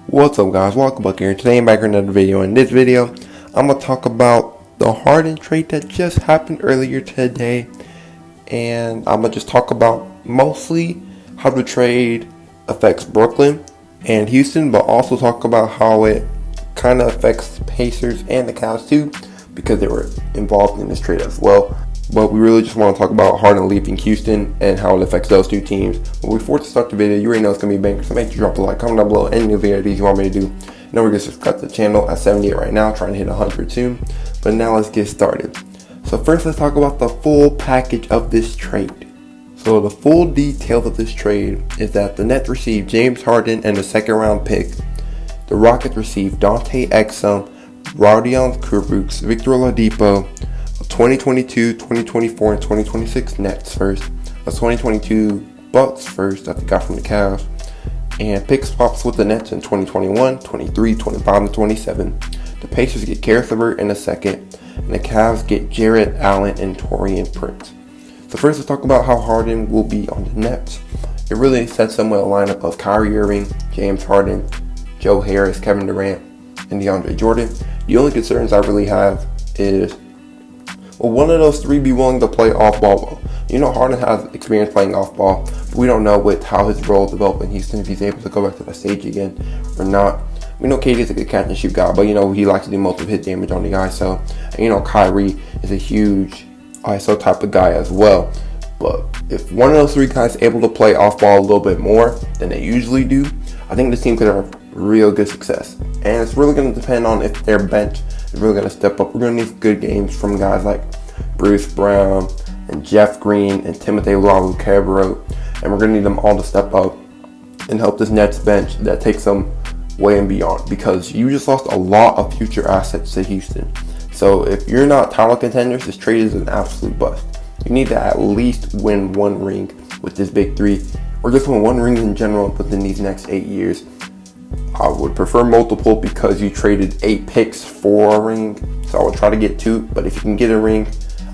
What's up, guys? Welcome back here. Today I'm back with another video. In this video, I'm going to talk about the Harden trade that just happened earlier today. And I'm going to just talk about mostly how the trade affects Brooklyn and Houston, but also talk about how it kind of affects the Pacers and the Cavs too, because they were involved in this trade as well. But we really just want to talk about Harden leaving Houston and how it affects those two teams. But before we start the video, you already know it's going to be banger, so make sure you drop a like, comment down below any new video ideas you want me to do. Don't forget to subscribe to the channel at 78 right now, trying to hit 100 soon. But now let's get started. So first, let's talk about the full package of this trade. So the full details of this trade is that the Nets received James Harden and a second-round pick. The Rockets received Dante Exum, Rodion Kurucs, Victor Oladipo, 2022, 2024, and 2026 Nets first, a 2022 Bucks first that they got from the Cavs, and pick swaps with the Nets in 2021, 23, 25, and 27. The Pacers get Karis LeVert in a second, and the Cavs get Jarrett Allen and Taurean Prince. So first, let's talk about how Harden will be on the Nets. It really sets them with a lineup of Kyrie Irving, James Harden, Joe Harris, Kevin Durant, and DeAndre Jordan. The only concerns I really have is, will one of those three be willing to play off-ball well? You know, Harden has experience playing off-ball, but we don't know with how his role developed in Houston, if he's able to go back to the stage again or not. We know KD is a good catch and shoot guy, but he likes to do most of his damage on the ISO. And Kyrie is a huge ISO type of guy as well. But if one of those three guys is able to play off-ball a little bit more than they usually do, I think this team could have real good success. And it's really going to depend on if their bench is really going to step up. We're going to need good games from guys like Bruce Brown and Jeff Green and Timothy Luwawu-Cabarrot, and we're going to need them all to step up and help this Nets bench that takes them way and beyond, because you just lost a lot of future assets to Houston. So if you're not title contenders, this trade is an absolute bust. You need to at least win one ring with this big three, or just win one ring in general within these next 8 years. I would prefer multiple because you traded 8 picks for a ring, so I would try to get 2. But if you can get a ring,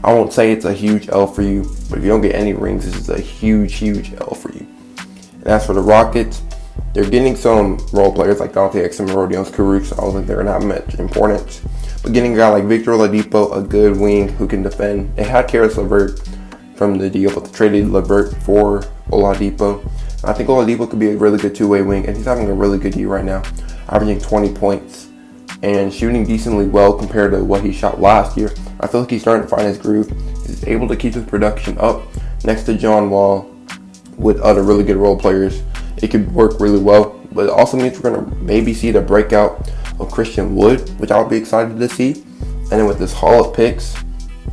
I won't say it's a huge L for you, but if you don't get any rings, this is a huge L for you. And as for the Rockets, they're getting some role players like Dante Exum and Rodion Kurucs. I don't think they're going to have much importance. But getting a guy like Victor Oladipo, a good wing who can defend. They had Karis LeVert from the deal, but they traded LeVert for Oladipo. I think Oladipo could be a really good two-way wing, and he's having a really good year right now, averaging 20 points and shooting decently well compared to what he shot last year. I feel like he's starting to find his groove. He's able to keep his production up next to John Wall with other really good role players. It could work really well, but it also means we're going to maybe see the breakout of Christian Wood, which I'll be excited to see. And then with this haul of picks,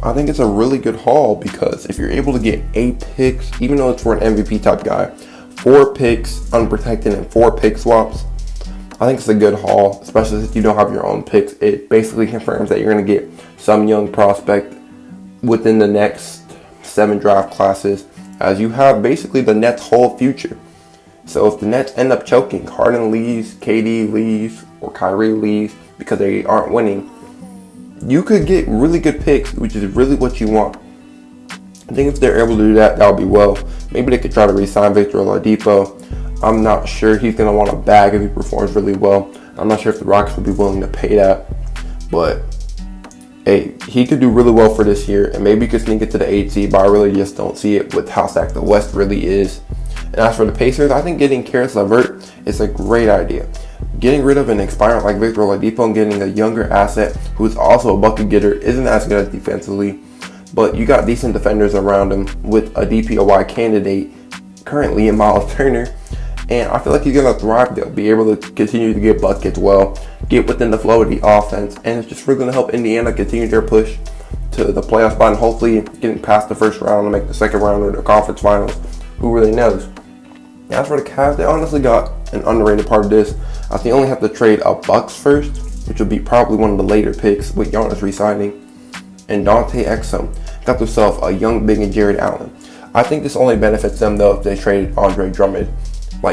I think it's a really good haul, because if you're able to get 8 picks, even though it's for an MVP type guy, 4 picks unprotected and 4 pick swaps, I think it's a good haul, especially if you don't have your own picks. It basically confirms that you're going to get some young prospect within the next 7 draft classes, as you have basically the Nets' whole future. So if the Nets end up choking, Harden leaves, KD leaves, or Kyrie leaves because they aren't winning, you could get really good picks, which is really what you want. I think if they're able to do that, that would be well. Maybe they could try to re-sign Victor Oladipo. I'm not sure he's going to want a bag if he performs really well. I'm not sure if the Rockets would be willing to pay that. But, hey, he could do really well for this year, and maybe he could sneak it to the 8 seed, but I really just don't see it with how stacked the West really is. And as for the Pacers, I think getting Karis LeVert is a great idea. Getting rid of an expiring like Victor Oladipo and getting a younger asset who is also a bucket getter isn't as good as defensively, but you got decent defenders around him with a DPOY candidate currently in Miles Turner. And I feel like he's going to thrive. They'll be able to continue to get buckets well, get within the flow of the offense, and it's just really going to help Indiana continue their push to the playoff spot and hopefully getting past the first round and make the second round or the conference finals. Who really knows? As for the Cavs, they honestly got an underrated part of this. I think they only have to trade a Bucks first, which would be probably one of the later picks with Giannis re-signing, and Dante Exum got themselves a young big and Jarrett Allen. I think this only benefits them though if they trade Andre Drummond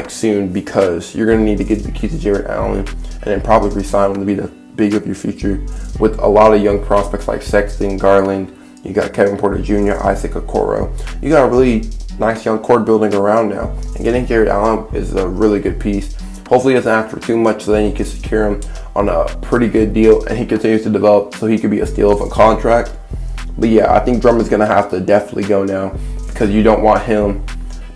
soon, because you're going to need to get the key to Jarrett Allen and then probably re-sign him to be the big of your future with a lot of young prospects like Sexton, Garland. You got Kevin Porter Jr., Isaac Okoro. You got a really nice young court building around now, and getting Jarrett Allen is a really good piece. Hopefully he doesn't ask for too much, so then you can secure him on a pretty good deal and he continues to develop so he could be a steal of a contract. But yeah, I think Drummond's going to have to definitely go now, because you don't want him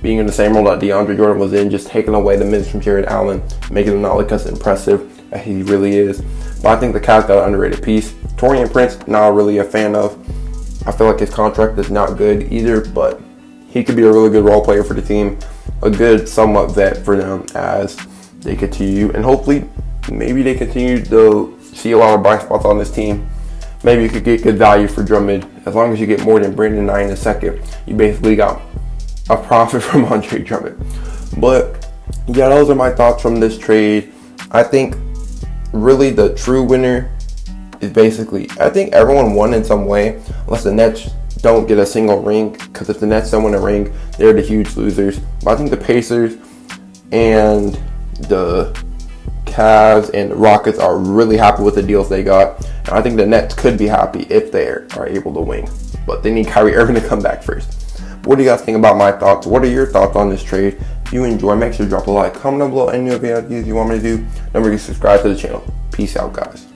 being in the same role that DeAndre Jordan was in, just taking away the minutes from Jared Allen, making him not look as impressive as he really is. But I think the Cavs got an underrated piece. Taurean Prince, not really a fan of. I feel like his contract is not good either, but he could be a really good role player for the team, a good somewhat vet for them as they continue, and hopefully maybe they continue to see a lot of bright spots on this team. Maybe you could get good value for Drummond. As long as you get more than Brandon Knight in a second, you basically got a profit from Andre Drummond. But yeah, those are my thoughts from this trade. I think really the true winner is basically, I think everyone won in some way, unless the Nets don't get a single ring, because if the Nets don't win a ring, they're the huge losers. But I think the Pacers and the Cavs and the Rockets are really happy with the deals they got. And I think the Nets could be happy if they are able to win. But they need Kyrie Irving to come back first. What do you guys think about my thoughts? What are your thoughts on this trade? If you enjoy, make sure to drop a like, comment down below any of the ideas you want me to do. Don't forget to subscribe to the channel. Peace out, guys.